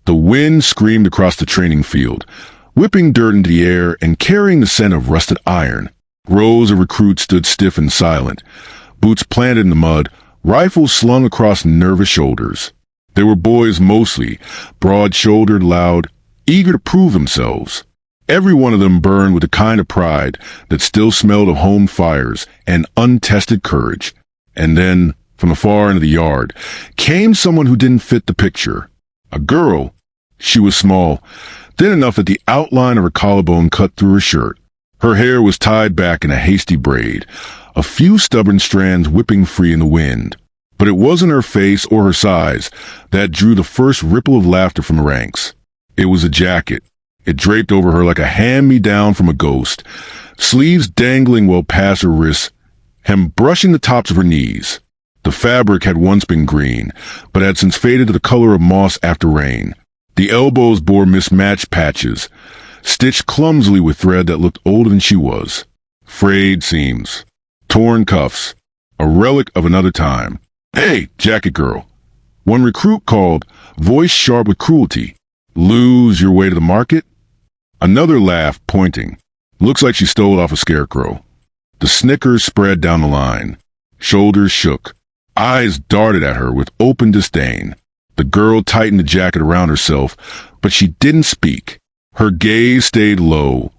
The wind screamed across the training field, whipping dirt into the air and carrying the scent of rusted iron. Rows of recruits stood stiff and silent, boots planted in the mud, rifles slung across nervous shoulders. They were boys mostly, broad-shouldered, loud, eager to prove themselves. Every one of them burned with the kind of pride that still smelled of home fires and untested courage. And then, from the far end of the yard, came someone who didn't fit the picture. A girl. She was small, thin enough that the outline of her collarbone cut through her shirt. Her hair was tied back in a hasty braid, a few stubborn strands whipping free in the wind. But it wasn't her face or her size that drew the first ripple of laughter from the ranks. It was a jacket. It draped over her like a hand-me-down from a ghost, sleeves dangling well past her wrists, hem brushing the tops of her knees. The fabric had once been green, but had since faded to the color of moss after rain. The elbows bore mismatched patches, stitched clumsily with thread that looked older than she was. Frayed seams, torn cuffs, a relic of another time. "Hey, jacket girl," one recruit called, voice sharp with cruelty. "Lose your way to the market?" Another laughed, pointing. "Looks like she stole off a scarecrow." The snickers spread down the line. Shoulders shook. Eyes darted at her with open disdain. The girl tightened the jacket around herself, but she didn't speak. Her gaze stayed low,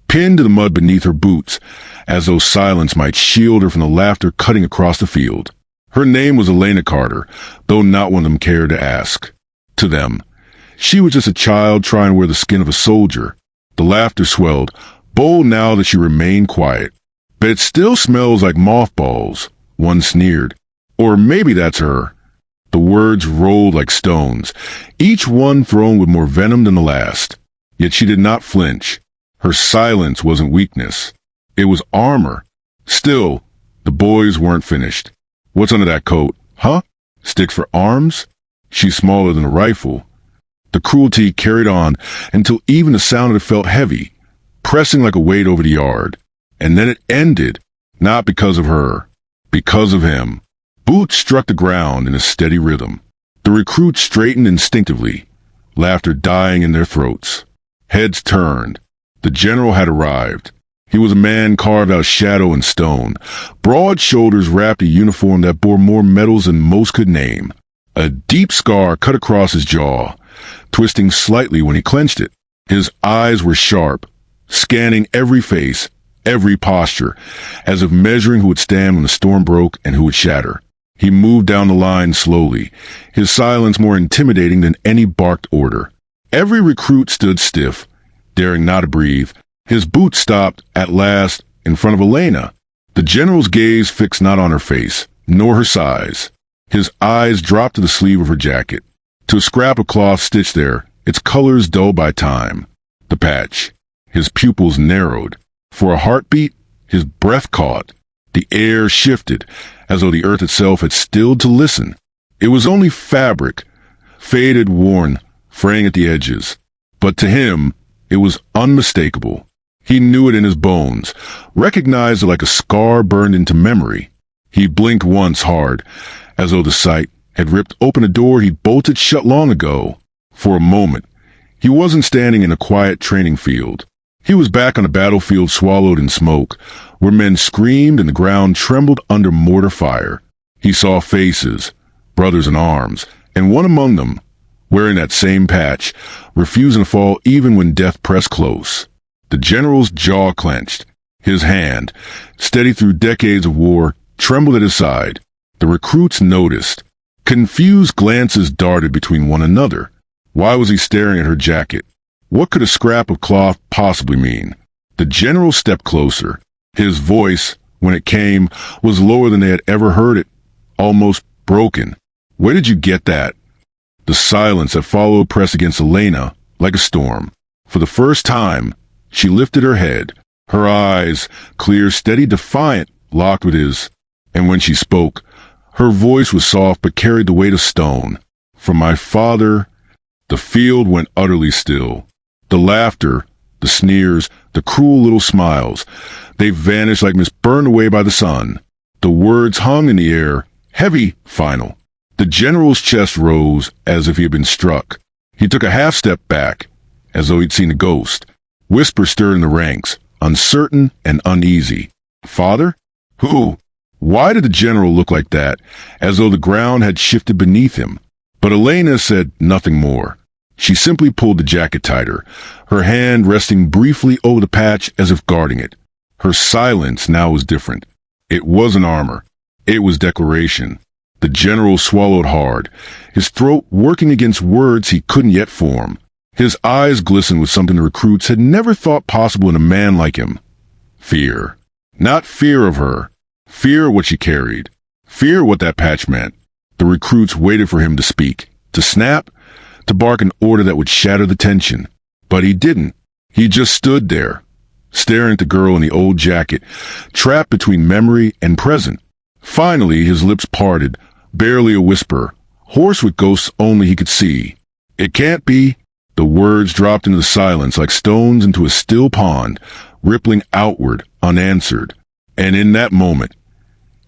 pinned to the mud beneath her boots, as though silence might shield her from the laughter cutting across the field. Her name was Elena Carter, though not one of them cared to ask. To them, she was just a child trying to wear the skin of a soldier. The laughter swelled, bold now that she remained quiet. "But it still smells like mothballs," one sneered. "Or maybe that's her." The words rolled like stones, each one thrown with more venom than the last. Yet she did not flinch. Her silence wasn't weakness. It was armor. Still, the boys weren't finished. "What's under that coat? Huh? Sticks for arms?" "She's smaller than a rifle." The cruelty carried on until even the sound of it felt heavy, pressing like a weight over the yard. And then it ended, not because of her, because of him. Boots struck the ground in a steady rhythm. The recruits straightened instinctively, laughter dying in their throats. Heads turned. The general had arrived. He was a man carved out of shadow and stone. Broad shoulders wrapped a uniform that bore more medals than most could name. A deep scar cut across his jaw, twisting slightly when he clenched it. His eyes were sharp, scanning every face, every posture, as if measuring who would stand when the storm broke and who would shatter. He moved down the line slowly, his silence more intimidating than any barked order. Every recruit stood stiff, daring not to breathe. His boots stopped, at last, in front of Elena. The general's gaze fixed not on her face, nor her size. His eyes dropped to the sleeve of her jacket, to a scrap of cloth stitched there, its colors dulled by time. The patch. His pupils narrowed. For a heartbeat, his breath caught. The air shifted, as though the earth itself had stilled to listen. It was only fabric, faded, worn, fraying at the edges. But to him, it was unmistakable. He knew it in his bones, recognized it like a scar burned into memory. He blinked once hard, as though the sight had ripped open a door he'd bolted shut long ago. For a moment, he wasn't standing in a quiet training field. He was back on a battlefield swallowed in smoke, where men screamed and the ground trembled under mortar fire. He saw faces, brothers in arms, and one among them, wearing that same patch, refusing to fall even when death pressed close. The general's jaw clenched. His hand, steady through decades of war, trembled at his side. The recruits noticed. Confused glances darted between one another. Why was he staring at her jacket? What could a scrap of cloth possibly mean? The general stepped closer. His voice, when it came, was lower than they had ever heard it, almost broken. "Where did you get that?" The silence that followed pressed against Elena like a storm. For the first time, she lifted her head. Her eyes, clear, steady, defiant, locked with his. And when she spoke, her voice was soft but carried the weight of stone. "From my father." The field went utterly still. The laughter, the sneers, the cruel little smiles, they vanished like mist burned away by the sun. The words hung in the air, heavy, final. The general's chest rose as if he had been struck. He took a half step back, as though he'd seen a ghost. Whispers stirred in the ranks, uncertain and uneasy. Father? Who? Why did the general look like that, as though the ground had shifted beneath him? But Elena said nothing more. She simply pulled the jacket tighter, her hand resting briefly over the patch as if guarding it. Her silence now was different. It wasn't armor. It was declaration. The general swallowed hard, his throat working against words he couldn't yet form. His eyes glistened with something the recruits had never thought possible in a man like him. Fear. Not fear of her. Fear what she carried. Fear what that patch meant. The recruits waited for him to speak, to snap, to bark an order that would shatter the tension. But he didn't. He just stood there, staring at the girl in the old jacket, trapped between memory and present. Finally, his lips parted, barely a whisper, hoarse with ghosts only he could see. It can't be. The words dropped into the silence like stones into a still pond, rippling outward, unanswered. And in that moment,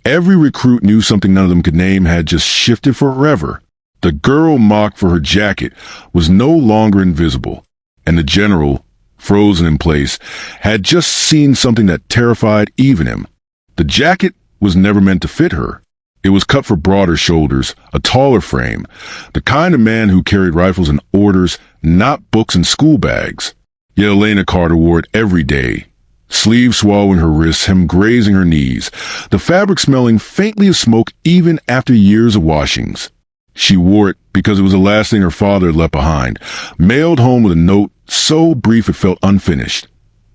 every recruit knew something none of them could name had just shifted forever. The girl mocked for her jacket was no longer invisible, and the general, frozen in place, had just seen something that terrified even him. The jacket was never meant to fit her. It was cut for broader shoulders, a taller frame, the kind of man who carried rifles and orders, not books and school bags. Yet Elena Carter wore it every day, sleeves swallowing her wrists, hem grazing her knees, the fabric smelling faintly of smoke even after years of washings. She wore it because it was the last thing her father had left behind, mailed home with a note so brief it felt unfinished.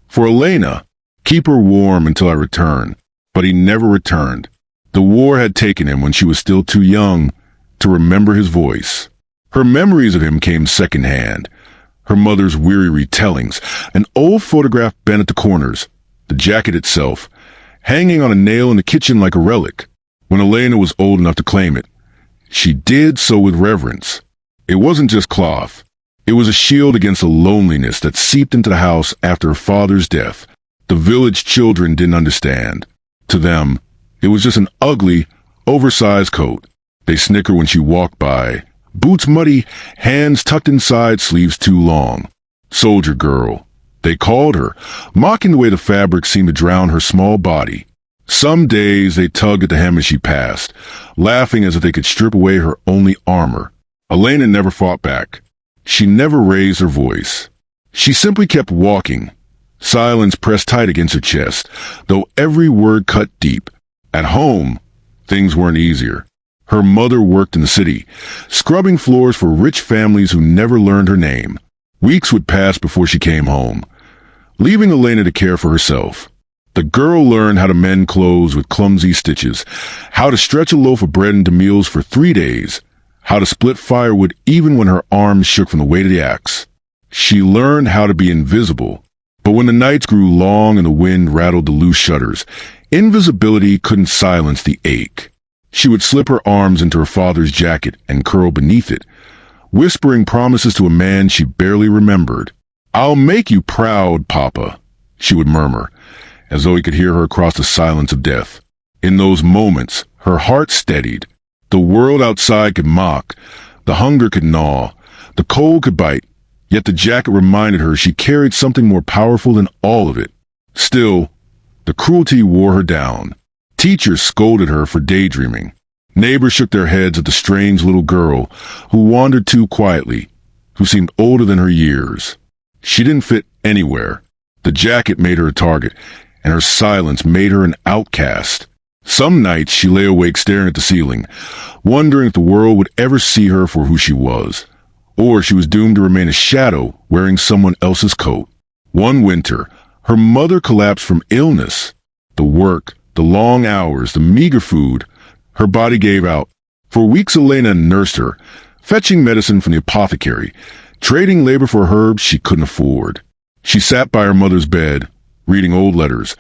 For Elena, keep her warm until I return. But he never returned. The war had taken him when she was still too young to remember his voice. Her memories of him came secondhand. Her mother's weary retellings, an old photograph bent at the corners, the jacket itself, hanging on a nail in the kitchen like a relic. When Elena was old enough to claim it, she did so with reverence. It wasn't just cloth. It was a shield against the loneliness that seeped into the house after her father's death. The village children didn't understand. To them, it was just an ugly, oversized coat. They snickered when she walked by, boots muddy, hands tucked inside, sleeves too long. Soldier girl, they called her, mocking the way the fabric seemed to drown her small body. Some days they tugged at the hem as she passed, laughing as if they could strip away her only armor. Elena never fought back. She never raised her voice. She simply kept walking, silence pressed tight against her chest, though every word cut deep. At home, things weren't easier. Her mother worked in the city, scrubbing floors for rich families who never learned her name. Weeks would pass before she came home, leaving Elena to care for herself. The girl learned how to mend clothes with clumsy stitches, how to stretch a loaf of bread into meals for 3 days, how to split firewood even when her arms shook from the weight of the axe. She learned how to be invisible. But when the nights grew long and the wind rattled the loose shutters, invisibility couldn't silence the ache. She would slip her arms into her father's jacket and curl beneath it, whispering promises to a man she barely remembered. "I'll make you proud, Papa," she would murmur, as though he could hear her across the silence of death. In those moments, her heart steadied. The world outside could mock, the hunger could gnaw, the cold could bite, yet the jacket reminded her she carried something more powerful than all of it. Still, the cruelty wore her down. Teachers scolded her for daydreaming. Neighbors shook their heads at the strange little girl who wandered too quietly, who seemed older than her years. She didn't fit anywhere. The jacket made her a target, and her silence made her an outcast. Some nights she lay awake staring at the ceiling, wondering if the world would ever see her for who she was, or she was doomed to remain a shadow wearing someone else's coat. One winter, her mother collapsed from illness. The work, the long hours, the meager food, her body gave out. For weeks Elena nursed her, fetching medicine from the apothecary, trading labor for herbs she couldn't afford. She sat by her mother's bed, reading old letters,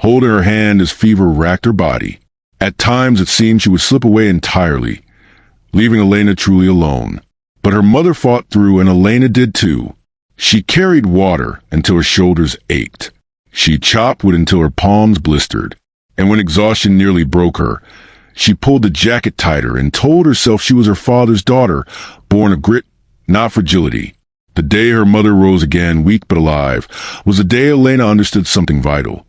holding her hand as fever racked her body. At times it seemed she would slip away entirely, leaving Elena truly alone. But her mother fought through, and Elena did too. She carried water until her shoulders ached. She chopped wood until her palms blistered. And when exhaustion nearly broke her, she pulled the jacket tighter and told herself she was her father's daughter, born of grit, not fragility. The day her mother rose again, weak but alive, was the day Elena understood something vital.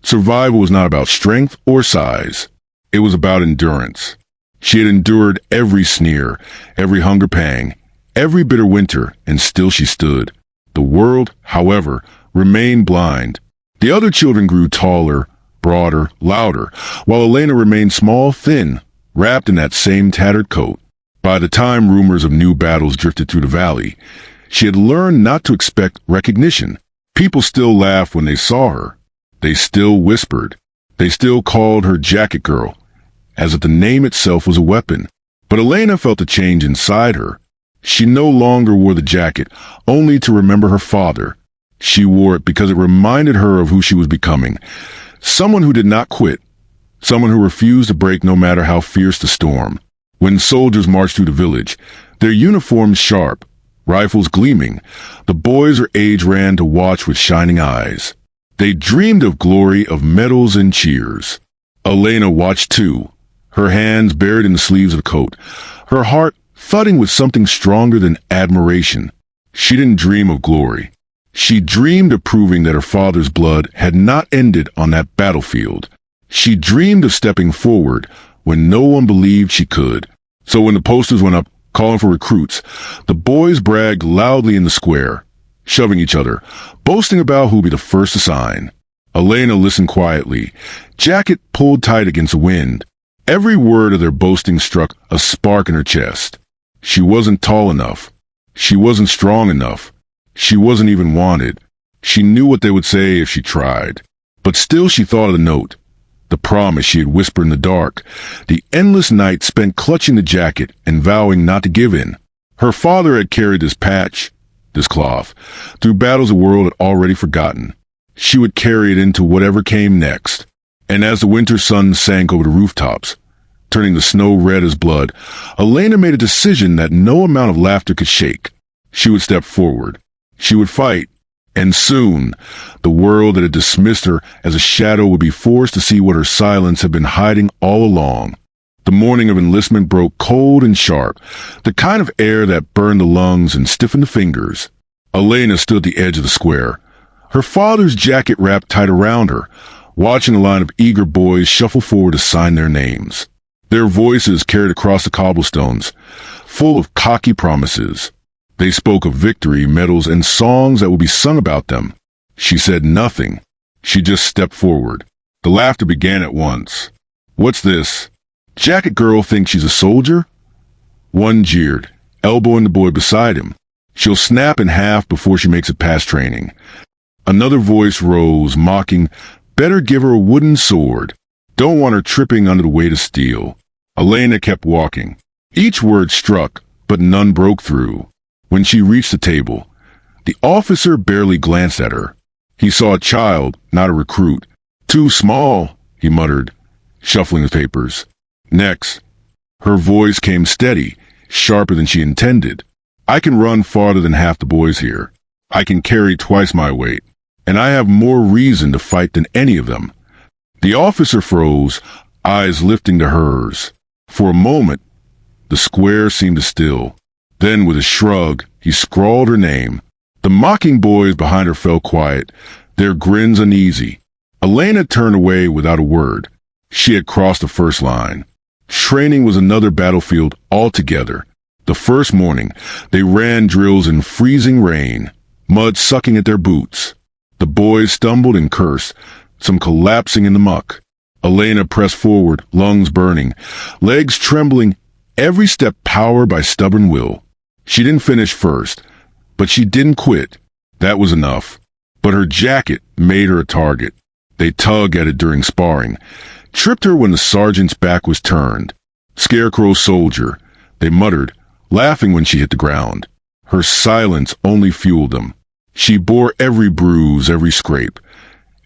Survival was not about strength or size. It was about endurance. She had endured every sneer, every hunger pang, every bitter winter, and still she stood. The world, however, remained blind. The other children grew taller, broader, louder, while Elena remained small, thin, wrapped in that same tattered coat. By the time rumors of new battles drifted through the valley, she had learned not to expect recognition. People still laughed when they saw her. They still whispered. They still called her Jacket Girl, as if the name itself was a weapon. But Elena felt a change inside her. She no longer wore the jacket only to remember her father. She wore it because it reminded her of who she was becoming. Someone who did not quit. Someone who refused to break no matter how fierce the storm. When soldiers marched through the village, their uniforms sharp, rifles gleaming, the boys her age ran to watch with shining eyes. They dreamed of glory, of medals and cheers. Elena watched too, her hands buried in the sleeves of the coat, her heart thudding with something stronger than admiration. She didn't dream of glory. She dreamed of proving that her father's blood had not ended on that battlefield. She dreamed of stepping forward when no one believed she could. So when the posters went up calling for recruits, the boys bragged loudly in the square, shoving each other, boasting about who would be the first to sign. Elena listened quietly, jacket pulled tight against the wind. Every word of their boasting struck a spark in her chest. She wasn't tall enough. She wasn't strong enough. She wasn't even wanted. She knew what they would say if she tried. But still she thought of the note, the promise she had whispered in the dark, the endless night spent clutching the jacket and vowing not to give in. Her father had carried this patch, this cloth, through battles the world had already forgotten. She would carry it into whatever came next. And as the winter sun sank over the rooftops, turning the snow red as blood, Elena made a decision that no amount of laughter could shake. She would step forward. She would fight. And soon, the world that had dismissed her as a shadow would be forced to see what her silence had been hiding all along. The morning of enlistment broke cold and sharp, the kind of air that burned the lungs and stiffened the fingers. Elena stood at the edge of the square, her father's jacket wrapped tight around her, watching a line of eager boys shuffle forward to sign their names. Their voices carried across the cobblestones, full of cocky promises. They spoke of victory, medals, and songs that would be sung about them. She said nothing. She just stepped forward. The laughter began at once. "What's this? Jacket Girl thinks she's a soldier?" One jeered, elbowing the boy beside him. "She'll snap in half before she makes it past training." Another voice rose, mocking, "Better give her a wooden sword. Don't want her tripping under the weight of steel." Elena kept walking. Each word struck, but none broke through. When she reached the table, the officer barely glanced at her. He saw a child, not a recruit. "Too small," he muttered, shuffling the papers. Next, her voice came steady, sharper than she intended. "I can run farther than half the boys here. I can carry twice my weight, and I have more reason to fight than any of them." The officer froze, eyes lifting to hers. For a moment, the square seemed to still. Then, with a shrug, he scrawled her name. The mocking boys behind her fell quiet, their grins uneasy. Elena turned away without a word. She had crossed the first line. Training was another battlefield altogether. The first morning, they ran drills in freezing rain, mud sucking at their boots. The boys stumbled and cursed, some collapsing in the muck. Elena pressed forward, lungs burning, legs trembling, every step powered by stubborn will. She didn't finish first, but she didn't quit. That was enough. But her jacket made her a target. They tugged at it during sparring, tripped her when the sergeant's back was turned. "Scarecrow soldier," they muttered, laughing when she hit the ground. Her silence only fueled them. She bore every bruise, every scrape,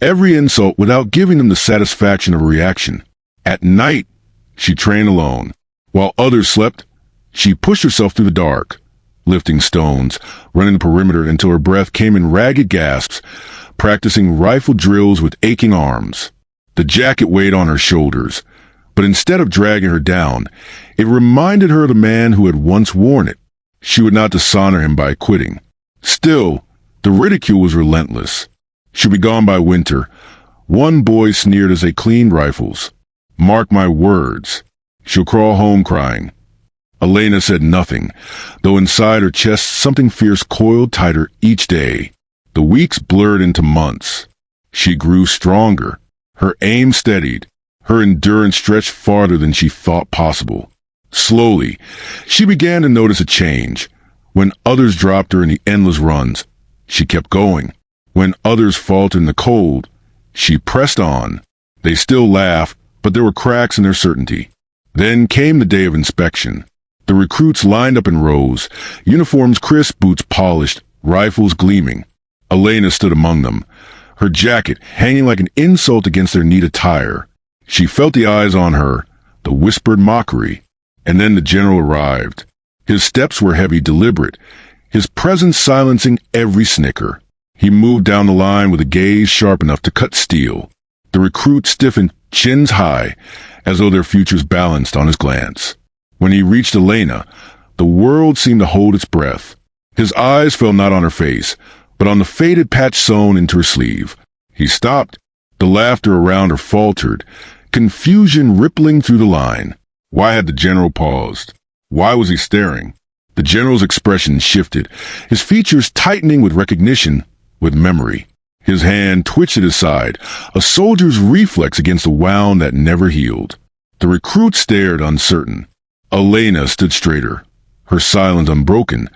every insult without giving them the satisfaction of a reaction. At night, she trained alone. While others slept, she pushed herself through the dark, lifting stones, running the perimeter until her breath came in ragged gasps, practicing rifle drills with aching arms. The jacket weighed on her shoulders, but instead of dragging her down, it reminded her of the man who had once worn it. She would not dishonor him by quitting. Still, the ridicule was relentless. She'll be gone by winter. One boy sneered as they cleaned rifles. Mark my words. She'll crawl home crying. Elena said nothing, though inside her chest something fierce coiled tighter each day. The weeks blurred into months. She grew stronger. Her aim steadied. Her endurance stretched farther than she thought possible. Slowly, she began to notice a change. When others dropped her in the endless runs, she kept going. When others faltered in the cold, she pressed on. They still laughed, but there were cracks in their certainty. Then came the day of inspection. The recruits lined up in rows, uniforms crisp, boots polished, rifles gleaming. Elena stood among them, her jacket hanging like an insult against their neat attire. She felt the eyes on her, the whispered mockery. And then the general arrived. His steps were heavy, deliberate, his presence silencing every snicker. He moved down the line with a gaze sharp enough to cut steel. The recruits stiffened, chins high, as though their futures balanced on his glance. When he reached Elena, the world seemed to hold its breath. His eyes fell not on her face, but on the faded patch sewn into her sleeve. He stopped. The laughter around her faltered, confusion rippling through the line. Why had the general paused? Why was he staring? The general's expression shifted, his features tightening with recognition, with memory. His hand twitched at his side, a soldier's reflex against a wound that never healed. The recruit stared, uncertain. Elena stood straighter, her silence unbroken,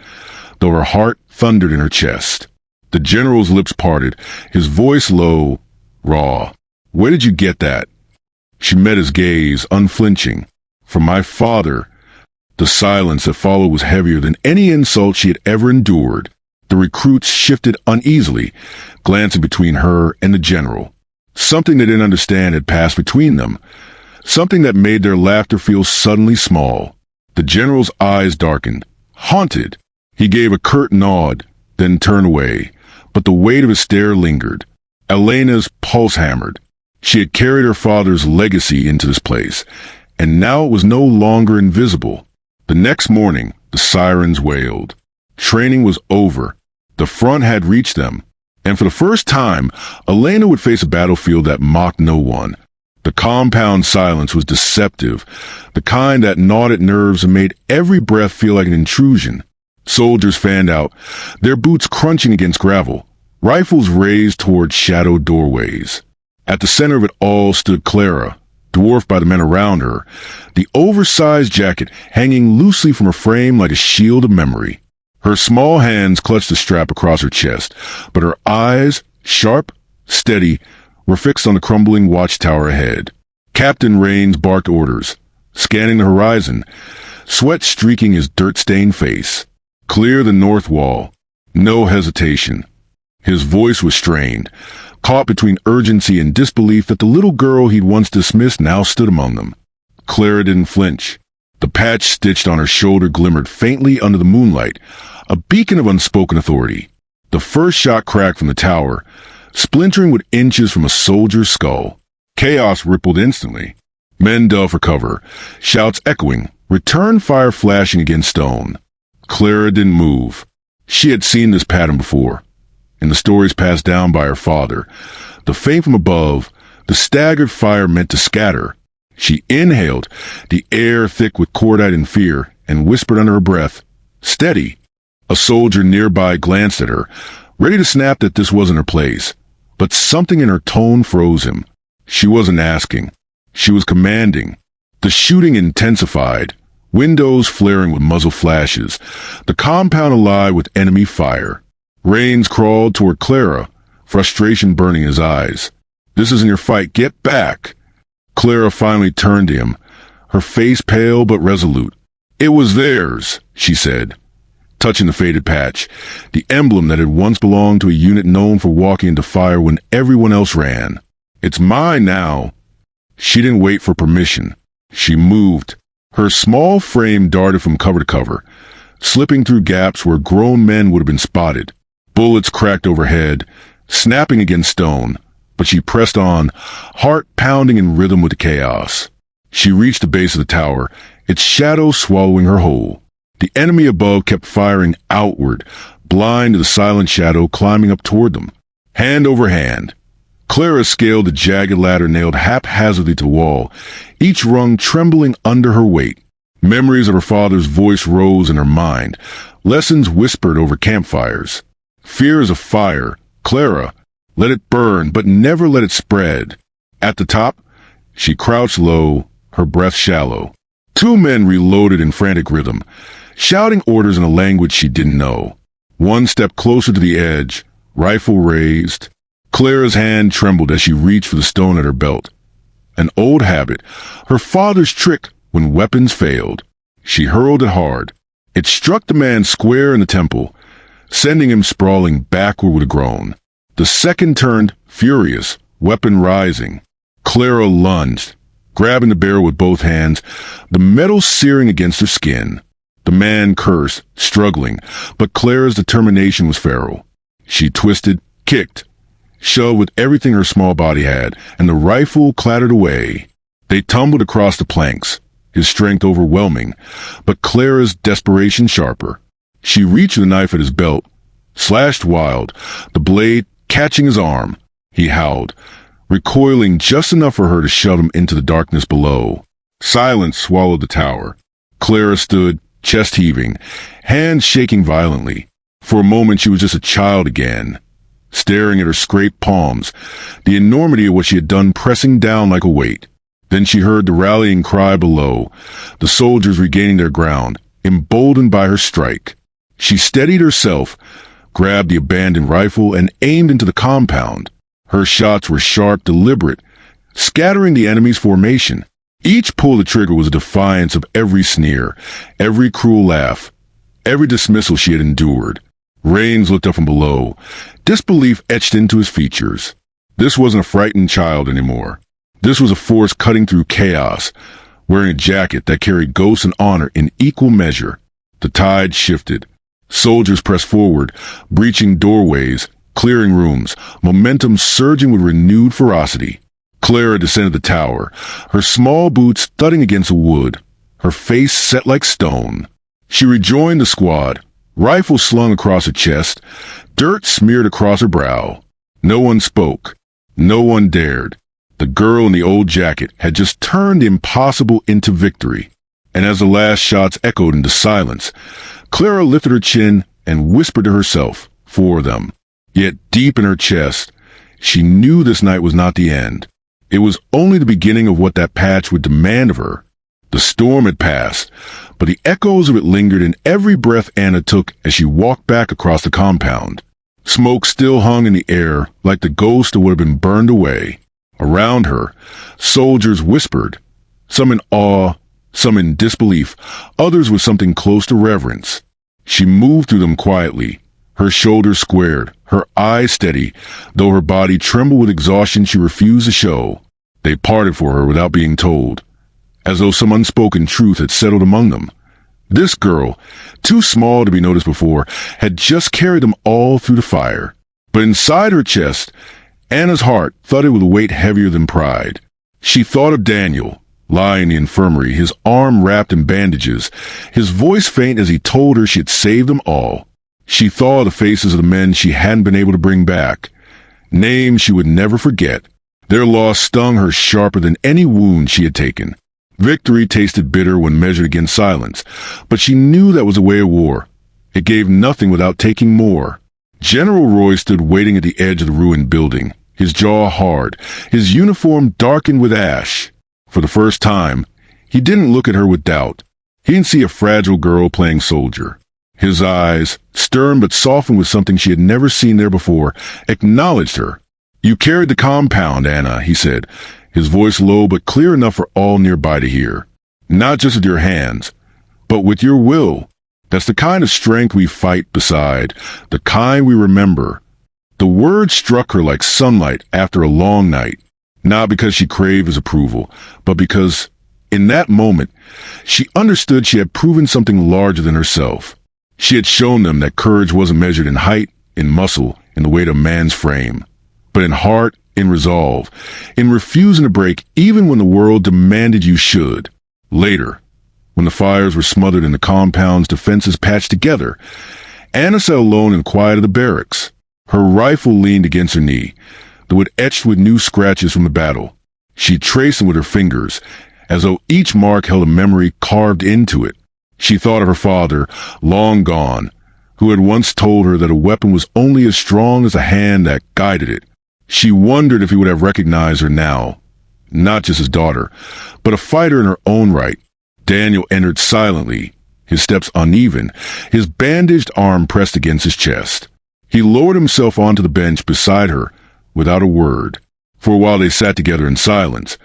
though her heart thundered in her chest. The general's lips parted, his voice low, raw. Where did you get that? She met his gaze, unflinching. From my father. The silence that followed was heavier than any insult she had ever endured. The recruits shifted uneasily, glancing between her and the general. Something they didn't understand had passed between them, something that made their laughter feel suddenly small. The general's eyes darkened, haunted. He gave a curt nod, then turned away, but the weight of his stare lingered. Elena's pulse hammered. She had carried her father's legacy into this place, and now it was no longer invisible. The next morning, the sirens wailed. Training was over. The front had reached them, and for the first time, Elena would face a battlefield that mocked no one. The compound silence was deceptive, the kind that gnawed at nerves and made every breath feel like an intrusion. Soldiers fanned out, their boots crunching against gravel, rifles raised toward shadowed doorways. At the center of it all stood Clara, dwarfed by the men around her, the oversized jacket hanging loosely from her frame like a shield of memory. Her small hands clutched the strap across her chest, but her eyes, sharp, steady, were fixed on the crumbling watchtower ahead. Captain Rains barked orders, scanning the horizon, sweat streaking his dirt-stained face. Clear the north wall. No hesitation. His voice was strained, caught between urgency and disbelief that the little girl he'd once dismissed now stood among them. Clara didn't flinch. The patch stitched on her shoulder glimmered faintly under the moonlight, a beacon of unspoken authority. The first shot cracked from the tower, splintering with inches from a soldier's skull. Chaos rippled instantly. Men dove for cover, shouts echoing, return fire flashing against stone. Clara didn't move. She had seen this pattern before, in the stories passed down by her father. The feint from above, the staggered fire meant to scatter. She inhaled, the air thick with cordite and fear, and whispered under her breath, "Steady." A soldier nearby glanced at her, ready to snap that this wasn't her place. But something in her tone froze him. She wasn't asking. She was commanding. The shooting intensified, windows flaring with muzzle flashes, the compound alive with enemy fire. Rains crawled toward Clara, frustration burning his eyes. "This isn't your fight. Get back." Clara finally turned to him, her face pale but resolute. "It was theirs," she said, touching the faded patch, the emblem that had once belonged to a unit known for walking into fire when everyone else ran. "It's mine now." She didn't wait for permission. She moved. Her small frame darted from cover to cover, slipping through gaps where grown men would have been spotted. Bullets cracked overhead, snapping against stone, but she pressed on, heart pounding in rhythm with the chaos. She reached the base of the tower, its shadow swallowing her whole. The enemy above kept firing outward, blind to the silent shadow climbing up toward them. Hand over hand, Clara scaled the jagged ladder nailed haphazardly to the wall, each rung trembling under her weight. Memories of her father's voice rose in her mind, lessons whispered over campfires. Fear is a fire, Clara. Let it burn, but never let it spread. At the top, she crouched low, her breath shallow. Two men reloaded in frantic rhythm, shouting orders in a language she didn't know. One stepped closer to the edge, rifle raised. Clara's hand trembled as she reached for the stone at her belt. An old habit, her father's trick when weapons failed. She hurled it hard. It struck the man square in the temple, sending him sprawling backward with a groan. The second turned, furious, weapon rising. Clara lunged, grabbing the barrel with both hands, the metal searing against her skin. The man cursed, struggling, but Clara's determination was feral. She twisted, kicked, shoved with everything her small body had, and the rifle clattered away. They tumbled across the planks, his strength overwhelming, but Clara's desperation sharper. She reached for the knife at his belt, slashed wild, the blade catching his arm. He howled, recoiling just enough for her to shove him into the darkness below. Silence swallowed the tower. Clara stood, chest heaving, hands shaking violently. For a moment she was just a child again, staring at her scraped palms, the enormity of what she had done pressing down like a weight. Then she heard the rallying cry below, the soldiers regaining their ground, emboldened by her strike. She steadied herself, grabbed the abandoned rifle, and aimed into the compound. Her shots were sharp, deliberate, scattering the enemy's formation. Each pull of the trigger was a defiance of every sneer, every cruel laugh, every dismissal she had endured. Raines looked up from below, disbelief etched into his features. This wasn't a frightened child anymore. This was a force cutting through chaos, wearing a jacket that carried ghosts and honor in equal measure. The tide shifted. Soldiers pressed forward, breaching doorways, clearing rooms, momentum surging with renewed ferocity. Clara descended the tower, her small boots thudding against the wood, her face set like stone. She rejoined the squad, rifle slung across her chest, dirt smeared across her brow. No one spoke. No one dared. The girl in the old jacket had just turned the impossible into victory. And as the last shots echoed into silence, Clara lifted her chin and whispered to herself, for them. Yet deep in her chest, she knew this night was not the end. It was only the beginning of what that patch would demand of her. The storm had passed, but the echoes of it lingered in every breath Anna took as she walked back across the compound. Smoke still hung in the air like the ghost of what had been burned away. Around her, soldiers whispered, some in awe, some in disbelief, others with something close to reverence. She moved through them quietly, her shoulders squared, her eyes steady, though her body trembled with exhaustion she refused to show. They parted for her without being told, as though some unspoken truth had settled among them. This girl, too small to be noticed before, had just carried them all through the fire. But inside her chest, Anna's heart thudded with a weight heavier than pride. She thought of Daniel, lying in the infirmary, his arm wrapped in bandages, his voice faint as he told her she had saved them all. She thought of the faces of the men she hadn't been able to bring back, names she would never forget. Their loss stung her sharper than any wound she had taken. Victory tasted bitter when measured against silence, but she knew that was the way of war. It gave nothing without taking more. General Roy stood waiting at the edge of the ruined building, his jaw hard, his uniform darkened with ash. For the first time, he didn't look at her with doubt. He didn't see a fragile girl playing soldier. His eyes, stern but softened with something she had never seen there before, acknowledged her. "You carried the compound, Anna," he said, his voice low but clear enough for all nearby to hear. "Not just with your hands, but with your will. That's the kind of strength we fight beside, the kind we remember." The word struck her like sunlight after a long night, not because she craved his approval, but because, in that moment, she understood she had proven something larger than herself. She had shown them that courage wasn't measured in height, in muscle, in the weight of man's frame, but in heart, in resolve, in refusing to break even when the world demanded you should. Later, When the fires were smothered and the compound's defenses patched together, Anna sat alone in the quiet of the barracks. Her rifle leaned against her knee, the wood etched with new scratches from the battle. She traced them with her fingers, as though each mark held a memory carved into it. She thought of her father, long gone, who had once told her that a weapon was only as strong as the hand that guided it. She wondered if he would have recognized her now, not just his daughter, but a fighter in her own right. Daniel entered silently, his steps uneven, his bandaged arm pressed against his chest. He lowered himself onto the bench beside her without a word. For a while they sat together in silence,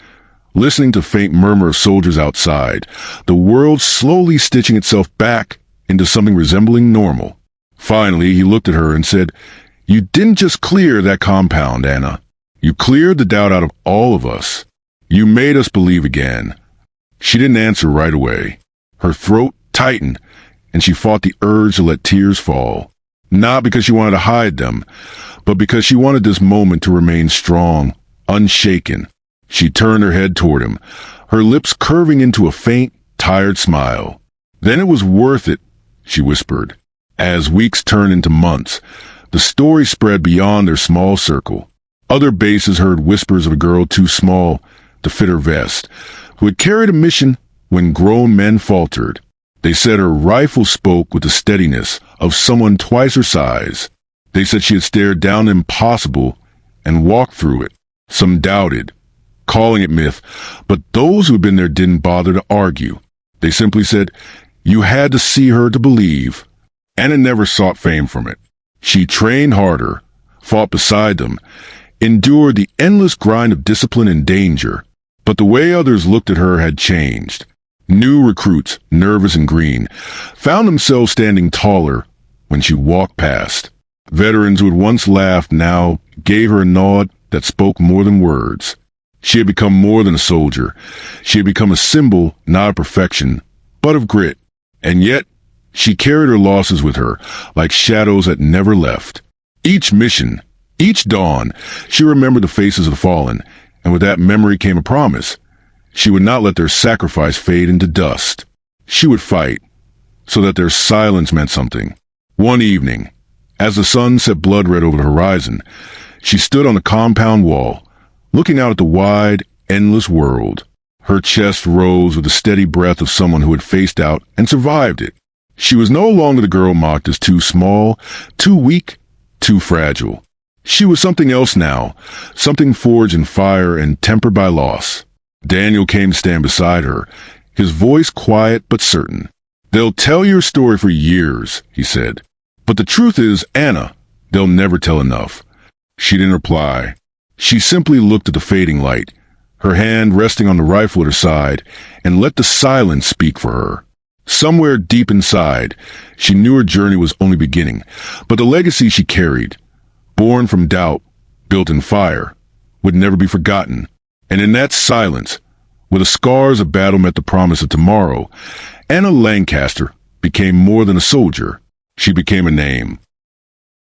listening to faint murmur of soldiers outside, the world slowly stitching itself back into something resembling normal. Finally, he looked at her and said, "You didn't just clear that compound, Anna. You cleared the doubt out of all of us. You made us believe again." She didn't answer right away. Her throat tightened, and she fought the urge to let tears fall. Not because she wanted to hide them, but because she wanted this moment to remain strong, unshaken. She turned her head toward him, her lips curving into a faint, tired smile. "Then it was worth it," she whispered. As weeks turned into months, the story spread beyond their small circle. Other bases heard whispers of a girl too small to fit her vest, who had carried a mission when grown men faltered. They said her rifle spoke with the steadiness of someone twice her size. They said she had stared down the impossible and walked through it. Some doubted, calling it myth, but those who had been there didn't bother to argue. They simply said, "You had to see her to believe." Anna never sought fame from it. She trained harder, fought beside them, endured the endless grind of discipline and danger. But the way others looked at her had changed. New recruits, nervous and green, found themselves standing taller when she walked past. Veterans who had once laughed now gave her a nod that spoke more than words. She had become more than a soldier. She had become a symbol, not of perfection, but of grit. And yet, she carried her losses with her, like shadows that never left. Each mission, each dawn, she remembered the faces of the fallen, and with that memory came a promise. She would not let their sacrifice fade into dust. She would fight, so that their silence meant something. One evening, as the sun set blood-red over the horizon, she stood on the compound wall, looking out at the wide, endless world. Her chest rose with the steady breath of someone who had faced out and survived it. She was no longer the girl mocked as too small, too weak, too fragile. She was something else now, something forged in fire and tempered by loss. Daniel came to stand beside her, his voice quiet but certain. "They'll tell your story for years," he said. "But the truth is, Anna, they'll never tell enough." She didn't reply. She simply looked at the fading light, her hand resting on the rifle at her side, and let the silence speak for her. Somewhere deep inside, she knew her journey was only beginning, but the legacy she carried, born from doubt, built in fire, would never be forgotten. And in that silence, where the scars of battle met the promise of tomorrow, Anna Lancaster became more than a soldier. She became a name.